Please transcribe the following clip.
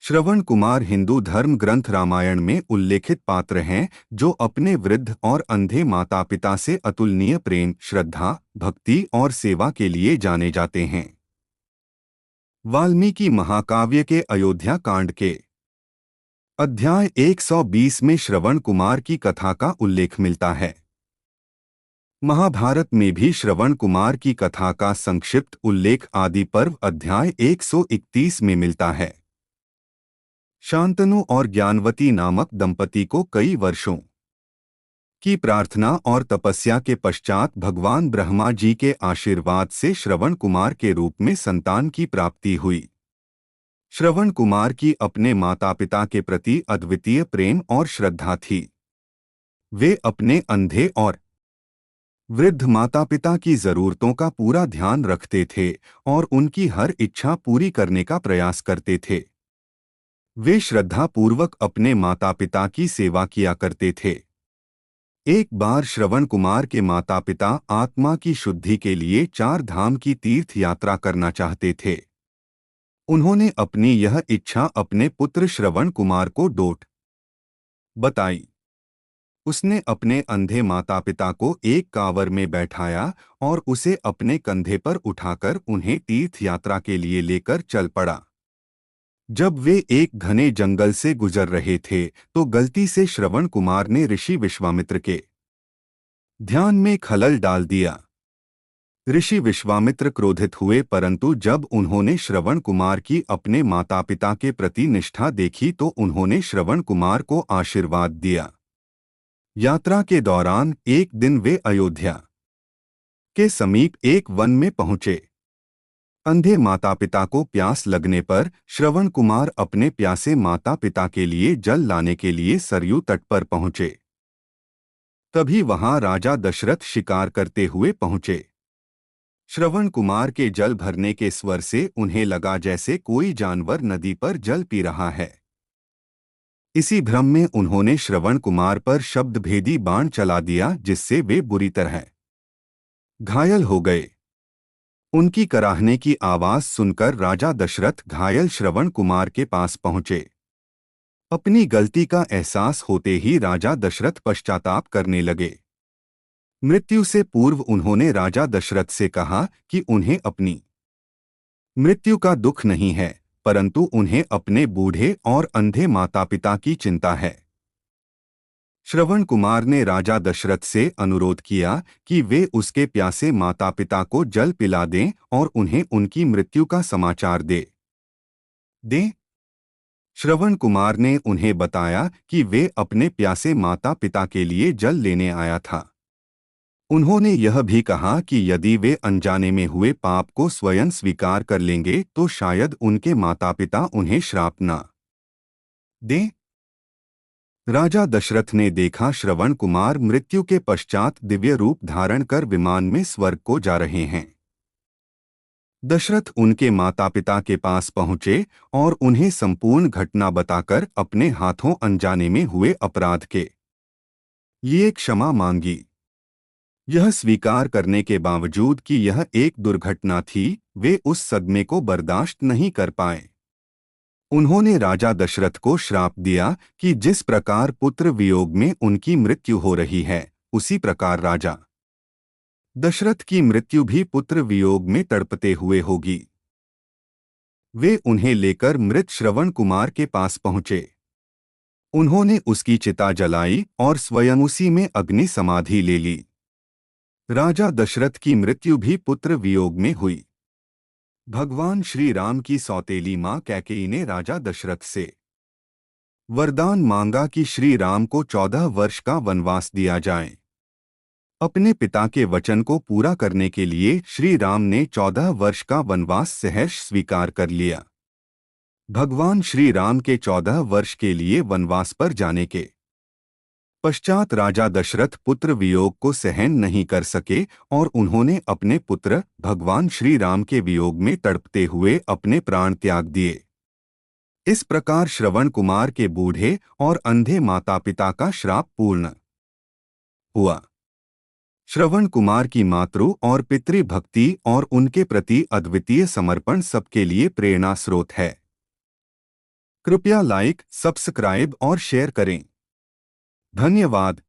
श्रवण कुमार हिंदू धर्म ग्रंथ रामायण में उल्लेखित पात्र हैं जो अपने वृद्ध और अंधे माता पिता से अतुलनीय प्रेम, श्रद्धा, भक्ति और सेवा के लिए जाने जाते हैं। वाल्मीकि महाकाव्य के अयोध्या कांड के अध्याय 120 में श्रवण कुमार की कथा का उल्लेख मिलता है। महाभारत में भी श्रवण कुमार की कथा का संक्षिप्त उल्लेख आदि पर्व अध्याय 131 में मिलता है। शांतनु और ज्ञानवती नामक दंपति को कई वर्षों की प्रार्थना और तपस्या के पश्चात भगवान ब्रह्मा जी के आशीर्वाद से श्रवण कुमार के रूप में संतान की प्राप्ति हुई। श्रवण कुमार की अपने माता पिता के प्रति अद्वितीय प्रेम और श्रद्धा थी। वे अपने अंधे और वृद्ध माता पिता की जरूरतों का पूरा ध्यान रखते थे और उनकी हर इच्छा पूरी करने का प्रयास करते थे। वे श्रद्धापूर्वक अपने माता पिता की सेवा किया करते थे। एक बार श्रवण कुमार के माता पिता आत्मा की शुद्धि के लिए 4 धाम की तीर्थ यात्रा करना चाहते थे। उन्होंने अपनी यह इच्छा अपने पुत्र श्रवण कुमार को डोट बताई। उसने अपने अंधे माता पिता को एक कांवर में बैठाया और उसे अपने कंधे पर उठाकर उन्हें तीर्थ यात्रा के लिए लेकर चल पड़ा। जब वे एक घने जंगल से गुजर रहे थे तो गलती से श्रवण कुमार ने ऋषि विश्वामित्र के ध्यान में खलल डाल दिया। ऋषि विश्वामित्र क्रोधित हुए, परंतु जब उन्होंने श्रवण कुमार की अपने माता पिता के प्रति निष्ठा देखी तो उन्होंने श्रवण कुमार को आशीर्वाद दिया। यात्रा के दौरान एक दिन वे अयोध्या के समीप एक वन में पहुंचे। अंधे माता पिता को प्यास लगने पर श्रवण कुमार अपने प्यासे माता पिता के लिए जल लाने के लिए सरयू तट पर पहुंचे। तभी वहां राजा दशरथ शिकार करते हुए पहुंचे। श्रवण कुमार के जल भरने के स्वर से उन्हें लगा जैसे कोई जानवर नदी पर जल पी रहा है। इसी भ्रम में उन्होंने श्रवण कुमार पर शब्दभेदी बाण चला दिया, जिससे वे बुरी तरह घायल हो गए। उनकी कराहने की आवाज सुनकर राजा दशरथ घायल श्रवण कुमार के पास पहुंचे। अपनी गलती का एहसास होते ही राजा दशरथ पश्चाताप करने लगे। मृत्यु से पूर्व उन्होंने राजा दशरथ से कहा कि उन्हें अपनी मृत्यु का दुख नहीं है, परंतु उन्हें अपने बूढ़े और अंधे माता पिता की चिंता है। श्रवण कुमार ने राजा दशरथ से अनुरोध किया कि वे उसके प्यासे माता पिता को जल पिला दें और उन्हें उनकी मृत्यु का समाचार दें। श्रवण कुमार ने उन्हें बताया कि वे अपने प्यासे माता पिता के लिए जल लेने आया था। उन्होंने यह भी कहा कि यदि वे अनजाने में हुए पाप को स्वयं स्वीकार कर लेंगे तो शायद उनके माता पिता उन्हें श्राप न दें। राजा दशरथ ने देखा श्रवण कुमार मृत्यु के पश्चात दिव्य रूप धारण कर विमान में स्वर्ग को जा रहे हैं। दशरथ उनके माता पिता के पास पहुंचे और उन्हें संपूर्ण घटना बताकर अपने हाथों अनजाने में हुए अपराध के लिए क्षमा मांगी। यह स्वीकार करने के बावजूद कि यह एक दुर्घटना थी, वे उस सदमे को बर्दाश्त नहीं कर पाए। उन्होंने राजा दशरथ को श्राप दिया कि जिस प्रकार पुत्र वियोग में उनकी मृत्यु हो रही है, उसी प्रकार राजा दशरथ की मृत्यु भी पुत्र वियोग में तड़पते हुए होगी। वे उन्हें लेकर मृत श्रवण कुमार के पास पहुंचे। उन्होंने उसकी चिता जलाई और स्वयं उसी में अग्नि समाधि ले ली। राजा दशरथ की मृत्यु भी पुत्र वियोग में हुई। भगवान श्री राम की सौतेली मां कैकेयी ने राजा दशरथ से वरदान मांगा कि श्री राम को 14 वर्ष का वनवास दिया जाए। अपने पिता के वचन को पूरा करने के लिए श्री राम ने 14 वर्ष का वनवास सहर्ष स्वीकार कर लिया। भगवान श्री राम के 14 वर्ष के लिए वनवास पर जाने के पश्चात राजा दशरथ पुत्र वियोग को सहन नहीं कर सके और उन्होंने अपने पुत्र भगवान श्री राम के वियोग में तड़पते हुए अपने प्राण त्याग दिए। इस प्रकार श्रवण कुमार के बूढ़े और अंधे माता पिता का श्राप पूर्ण हुआ। श्रवण कुमार की मातृ और पितृ भक्ति और उनके प्रति अद्वितीय समर्पण सबके लिए प्रेरणा स्रोत है। कृपया लाइक, सब्सक्राइब और शेयर करें। धन्यवाद।